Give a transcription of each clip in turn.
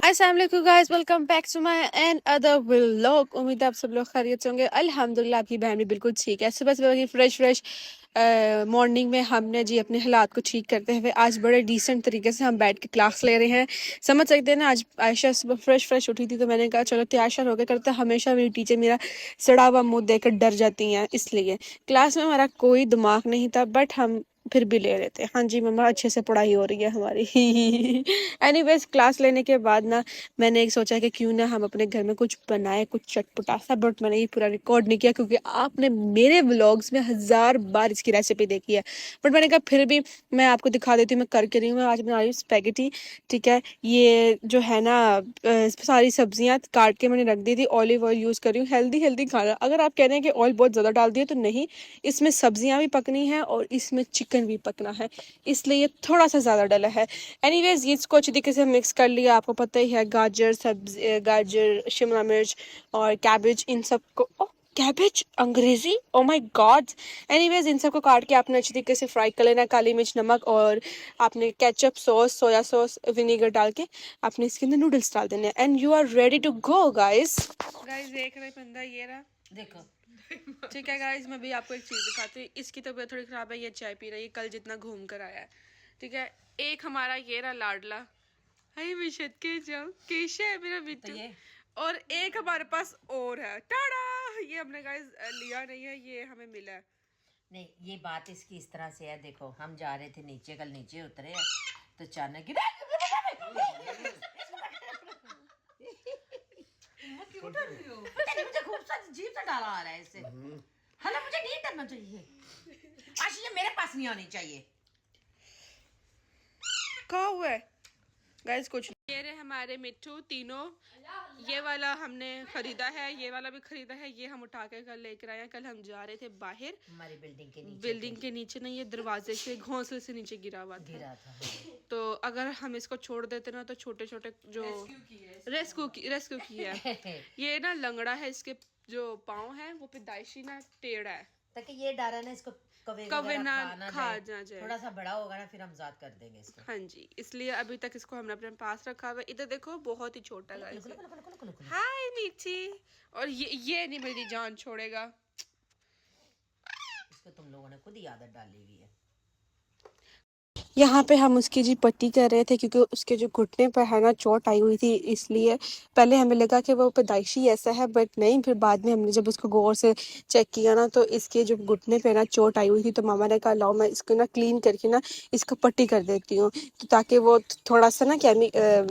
अस्सलाम वालेकुम guys, welcome back to my another vlog. उम्मीद है आप सब लोग खैरियत से होंगे। अल्हम्दुलिल्लाह आपकी बहन भी बिल्कुल ठीक है। सुबह सुबह की फ्रेश मॉर्निंग में हमने जी अपने हालात को ठीक करते हुए आज बड़े डिसेंट तरीके से हम बैठ के क्लास ले रहे हैं। समझ सकते हैं ना, आज आयशा सुबह फ्रेश उठी थी तो मैंने कहा चलो तैयार श्यार होकर करते। हमेशा मेरी टीचर मेरा सड़ा हुआ मुंह देखकर डर जाती हैं, इसलिए क्लास में हमारा कोई दिमाग नहीं था, बट हम फिर भी ले रहे थे। हाँ जी मम्मा, अच्छे से पढ़ाई हो रही है हमारी। एनीवेज क्लास लेने के बाद ना मैंने एक सोचा कि क्यों ना हम अपने घर में कुछ बनाए, कुछ चटपटा सा, बट मैंने ये पूरा रिकॉर्ड नहीं किया क्योंकि आपने मेरे व्लॉग्स में 1000 बार इसकी रेसिपी देखी है। बट मैंने कहा फिर भी मैं आपको दिखा देती हूँ मैं करके रही हूँ। आज बना रही हूँ स्पेगेटी। ठीक है, ये जो है ना सारी सब्जियां काट के मैंने रख दी थी। ऑलिव ऑयल यूज़ कर रही हूँ, हेल्दी हेल्दी खाना। अगर आप कह रहे हैं कि ऑयल बहुत ज़्यादा डाल दिए तो नहीं, इसमें सब्जियां भी पकनी है और इसमें चिकन भी पकना है, इसलिए ये थोड़ा सा ज़्यादा डला है। एनीवेज ये इसको अच्छी तरीके से मिक्स कर लिया। आपको पता ही है गाजर, सब्जी, गाजर, शिमला मिर्च और कैबेज, इन सबको कैबेज अंग्रेजी, ओ माय गॉड। एनीवेज इन सबको काट के आपने अच्छी तरीके से फ्राई कर लेना। काली मिर्च, नमक और आपने ketchup sauce, soya sauce, vinegar डाल के आपने इसके अंदर नूडल्स डाल देने and you are ready to go guys. Guys देख रहे बंदा ये रहा, देखो। ठीक है गाइस, मैं भी आपको एक चीज़ दिखाती हूँ। इसकी तबीयत थोड़ी ख़राब है, ये चाय पी रही है, कल जितना घूम कर आया है। ठीक है, एक हमारा ये रहा लाडला, हाय मिशत के जाओ केशा है मेरा बिट्टू, और एक हमारे पास और है टाड़ा। ये हमने गाइस लिया नहीं है, ये हमें मिला है। नहीं, ये बात इसकी इस तरह से है। देखो हम जा रहे थे नीचे, कल नीचे उतरे हैं तो अचानक मुझे खूब सा जीप से डाला आ रहा है इससे। हाँ, मुझे नहीं करना चाहिए। आज ये मेरे पास नहीं आनी चाहिए। कहा हुआ है गाइस कुछ। ये रहे हमारे मिट्टू तीनों। ये वाला हमने खरीदा है, ये वाला भी खरीदा है। ये हम उठा के कल लेकर आए हैं। कल हम जा रहे थे बाहर, हमारी बिल्डिंग के नीचे नहीं, ये दरवाजे से घोंसले से नीचे गिरा हुआ था। तो अगर हम इसको छोड़ देते ना तो छोटे छोटे जो रेस्क्यू किया है। ये ना लंगड़ा है, इसके जो पाँव है वो पैदाइशी ना टेढ़ा है, ताकि ये डरा ना इसको कवे ना खा जाए। थोड़ा सा बड़ा होगा ना फिर हम आजाद कर देंगे इसको। हाँ जी, इसलिए अभी तक इसको हमने अपने पास रखा हुआ है। इधर देखो बहुत ही छोटा है। हाय मीठी, और ये नहीं मेरी जान छोड़ेगा। इसको तुम लोगों ने खुद ही आदत डाली हुई है। यहाँ पे हम उसकी जी पट्टी कर रहे थे क्योंकि उसके जो घुटने पर है ना चोट आई हुई थी, इसलिए पहले हमें लगा कि वो पैदाइशी ऐसा है, बट नहीं। फिर बाद में हमने जब उसको गौर से चेक किया ना तो इसके जो घुटने पे ना चोट आई हुई थी, तो मामा ने कहा लाओ मैं इसको ना क्लीन करके ना इसको पट्टी कर देती हूँ, तो ताकि वो थोड़ा सा ना क्या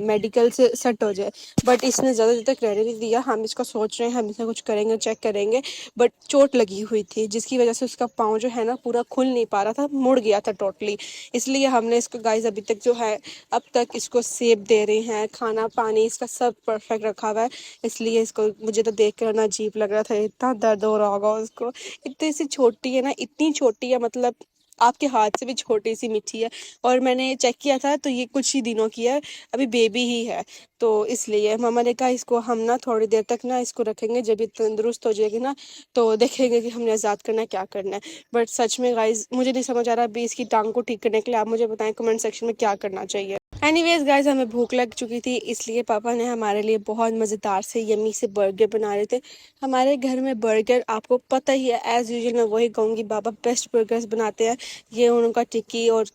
मेडिकल से सेट हो जाए। बट इसने ज़्यादा देर तक रहने नहीं दिया। हम इसको सोच रहे हैं हम इसमें कुछ करेंगे, चेक करेंगे, बट चोट लगी हुई थी जिसकी वजह से उसका पाँव जो है ना पूरा खुल नहीं पा रहा था, मुड़ गया था टोटली। इसलिए हमने इसको गाइस अभी तक जो है अब तक इसको सेब दे रहे हैं, खाना पानी इसका सब परफेक्ट रखा हुआ है। इसलिए इसको मुझे तो देख कर ना अजीब लग रहा था, इतना दर्द हो रहा होगा उसको। इतनी सी छोटी है ना, इतनी छोटी है, मतलब आपके हाथ से भी छोटी सी मीठी है। और मैंने चेक किया था तो ये कुछ ही दिनों की है, अभी बेबी ही है। तो इसलिए मामा ने कहा इसको हम ना थोड़ी देर तक ना इसको रखेंगे, जब ये तंदुरुस्त हो जाएगी ना तो देखेंगे कि हमने आज़ाद करना है क्या करना है। बट सच में गाइज मुझे नहीं समझ आ रहा अभी इसकी टांग को ठीक करने के लिए। आप मुझे बताएं कमेंट सेक्शन में क्या करना चाहिए। एनीवेज गाइज हमें भूख लग चुकी थी, इसलिए पापा ने हमारे लिए बहुत मज़ेदार से यमी से बर्गर बना रहे थे। हमारे घर में बर्गर आपको पता ही है, एज़ यूजुअल मैं वही कहूँगी, बाबा बेस्ट बर्गर्स बनाते हैं। ये उनका टिक्की और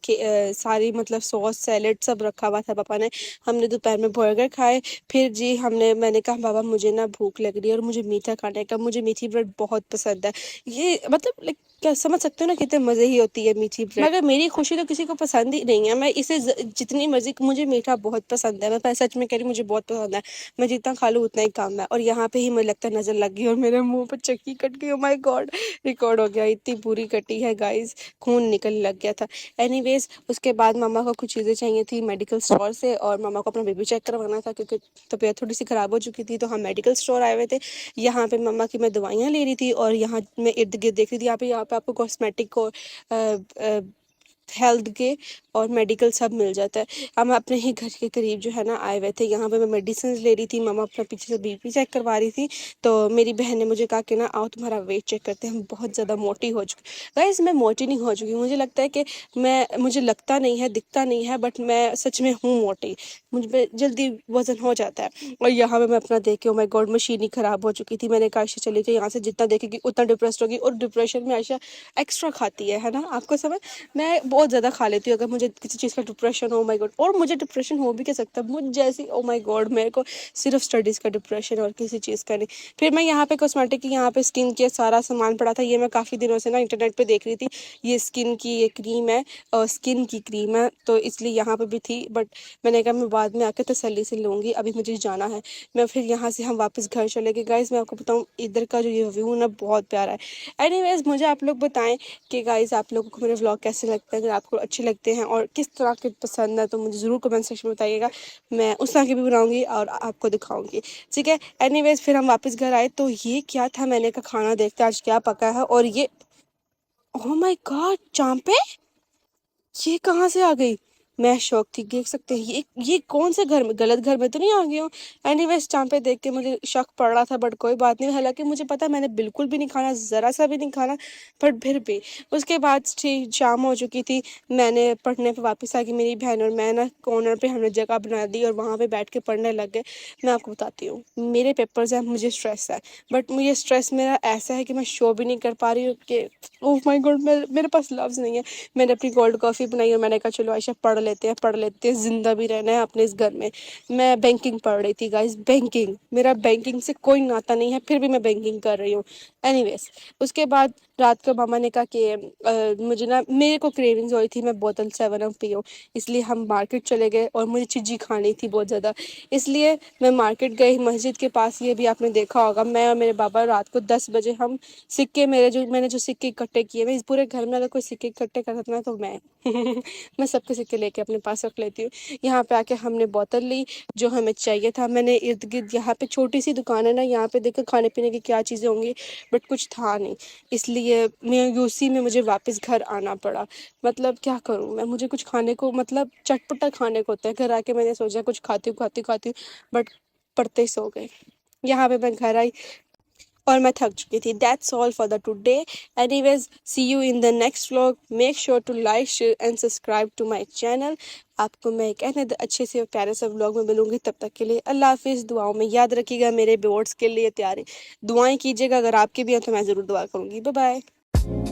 सारी मतलब सॉस सैलेड सब रखा हुआ था पापा ने। हमने दोपहर में बर्गर खाए, फिर जी मैंने कहा बाबा मुझे ना भूख लग रही है और मुझे मीठा खाने का, मुझे मीठी ब्रेड बहुत पसंद है। ये मतलब लाइक क्या समझ सकते हो ना कितने मज़े ही होती है मीठी ब्रेड, मगर मेरी खुशी तो किसी को पसंद ही नहीं है। मैं इसे जितनी मर्जी, मुझे मीठा बहुत पसंद है, मैं सच में कह रही हूँ मुझे बहुत पसंद है। मैं जितना खा लूँ उतना ही कम है। और यहाँ पे ही मुझे लगता है नज़र लग गई और मेरे मुंह पर चक्की कट गई। ओ माय गॉड, रिकॉर्ड हो गया, इतनी बुरी कटी है गाइज, खून निकलने लग गया था। एनीवेज उसके बाद मामा को कुछ चीज़ें चाहिए थी मेडिकल स्टोर से, और मामा को अपना बेबी चेक करवाना था क्योंकि तबीयत थोड़ी सी ख़राब हो चुकी थी। तो हम मेडिकल स्टोर आए हुए थे। यहाँ पे मम्मा की मैं दवाइयाँ ले रही थी और यहाँ मैं इर्द गिर्द देख रही थी। यहाँ पे आपको कॉस्मेटिक और हेल्थ के और मेडिकल सब मिल जाता है। हम अपने ही घर के करीब जो है ना आए हुए थे, यहाँ पे मैं मेडिसिन ले रही थी, मामा अपना पीछे से बीपी चेक करवा रही थी, तो मेरी बहन ने मुझे कहा कि ना आओ तुम्हारा वेट चेक करते हैं, हम बहुत ज़्यादा मोटी हो चुकी। गाइस मैं मोटी नहीं हो चुकी, मुझे लगता है कि मुझे लगता नहीं है, दिखता नहीं है, बट मैं सच में हूँ मोटी, मुझ पे जल्दी वजन हो जाता है। और यहाँ पे मैं अपना देख के, ओ माय गॉड, मशीन ही खराब हो चुकी थी। मैंने कहा आयशा चली गई यहाँ से, जितना देखेगी उतना डिप्रेस्ड होगी, और डिप्रेशन में आयशा एक्स्ट्रा खाती है ना, आपको समझ। मैं बहुत ज़्यादा खा लेती हूँ अगर मुझे किसी चीज़ का डिप्रेशन हो, माय गॉड। और मुझे डिप्रेशन हो भी क्या सकता है मुझ जैसी, ओ माय गॉड, मेरे को सिर्फ स्टडीज़ का डिप्रेशन और किसी चीज़ का नहीं। फिर मैं यहाँ पे कॉस्मेटिक की, यहाँ पे स्किन के सारा सामान पड़ा था, ये मैं काफ़ी दिनों से ना इंटरनेट पे देख रही थी। ये स्किन की ये क्रीम है, स्किन की क्रीम है, तो इसलिए यहाँ पे भी थी, बट मैंने कहा मैं बाद में आके तसल्ली से लूँगी, अभी मुझे जाना है। मैं फिर यहाँ से हम वापस घर चले गए। गाइस मैं आपको बताऊँ, इधर का जो ये व्यू ना बहुत प्यारा है। एनीवेज मुझे आप लोग बताएं कि गाइस आप लोगों को मेरे व्लॉग कैसे लगते हैं, अगर आपको अच्छे लगते हैं और किस तरह के पसंद है तो मुझे ज़रूर कमेंट सेक्शन में बताइएगा, मैं उस तरह की भी बनाऊंगी और आपको दिखाऊंगी, ठीक है। एनीवेज फिर हम वापस घर आए, तो ये क्या था, मैंने कहा खाना देखते हैं आज क्या पका है, और ये ओह माय गॉड चांपे, ये कहाँ से आ गई। मैं शौक थी, देख सकते हैं ये कौन से घर में, गलत घर में तो नहीं आ गया हूँ। एनीवेज चांपे देख के मुझे शक पड़ रहा था, बट कोई बात नहीं, हालांकि मुझे पता है मैंने बिल्कुल भी नहीं खाना, ज़रा सा भी नहीं खाना, पर फिर भी। उसके बाद शाम हो चुकी थी, मैंने पढ़ने पे वापस आ गई, मेरी बहन और मैं ना कॉर्नर पे हमने जगह बना दी और वहाँ पे बैठ के पढ़ने लग गए। मैं आपको बताती हूँ, मेरे पेपर्स हैं, मुझे स्ट्रेस है, बट मुझे स्ट्रेस मेरा ऐसा है कि मैं शो भी नहीं कर पा रही हूँ कि ओह माय गॉड, मेरे पास लफ्ज़ नहीं है। मैंने अपनी कोल्ड कॉफ़ी बनाई और मैंने कहा चलो आयशा पढ़ लेते हैं, ज़िंदा भी रहना है अपने इस घर में। मैं बैंकिंग पढ़ रही थी गाइस, बैंकिंग, मेरा बैंकिंग से कोई नाता नहीं है, फिर भी मैं बैंकिंग कर रही हूँ। एनीवेज उसके बाद रात को मामा ने कहा कि मुझे ना, मेरे को क्रेविंग्स हो रही थी, मैं बोतल 7 अप पी हूँ, इसलिए हम मार्केट चले गए और मुझे चिज्जी खानी थी बहुत ज़्यादा, इसलिए मैं मार्केट गई मस्जिद के पास। ये भी आपने देखा होगा, मैं और मेरे बाबा रात को 10 बजे हम सिक्के, मैंने जो सिक्के इकट्ठे किए, मैं इस पूरे घर में अगर कोई सिक्के इकट्ठे कर सकता ना तो मैं मैं सबके सिक्के लेके अपने पास रख लेती हूँ। यहाँ पे आके हमने बोतल ली जो हमें चाहिए था। मैंने इर्द गिर्द, यहाँ पे छोटी सी दुकान है ना, यहाँ पे देखो खाने पीने की क्या चीज़ें होंगी, बट कुछ था नहीं, इसलिए मैं यूसी में मुझे वापस घर आना पड़ा। मतलब क्या करूँ मैं, मुझे कुछ खाने को, मतलब चटपटा खाने को होता है। घर आके मैंने सोचा कुछ खाती हूँ, बट पढ़ते ही सो गए। यहाँ पे मैं घर आई और मैं थक चुकी थी। That's all for the today. Anyways see you in the next vlog. Make sure to like, share and subscribe to my channel. आपको मैं एक अनदर अच्छे से प्यारे से व्लॉग में मिलूंगी, तब तक के लिए अल्लाह हाफिज़। दुआओं में याद रखिएगा, मेरे बोर्ड्स के लिए तैयारी दुआएं कीजिएगा, अगर आपके भी हैं तो मैं ज़रूर दुआ करूँगी। Bye bye.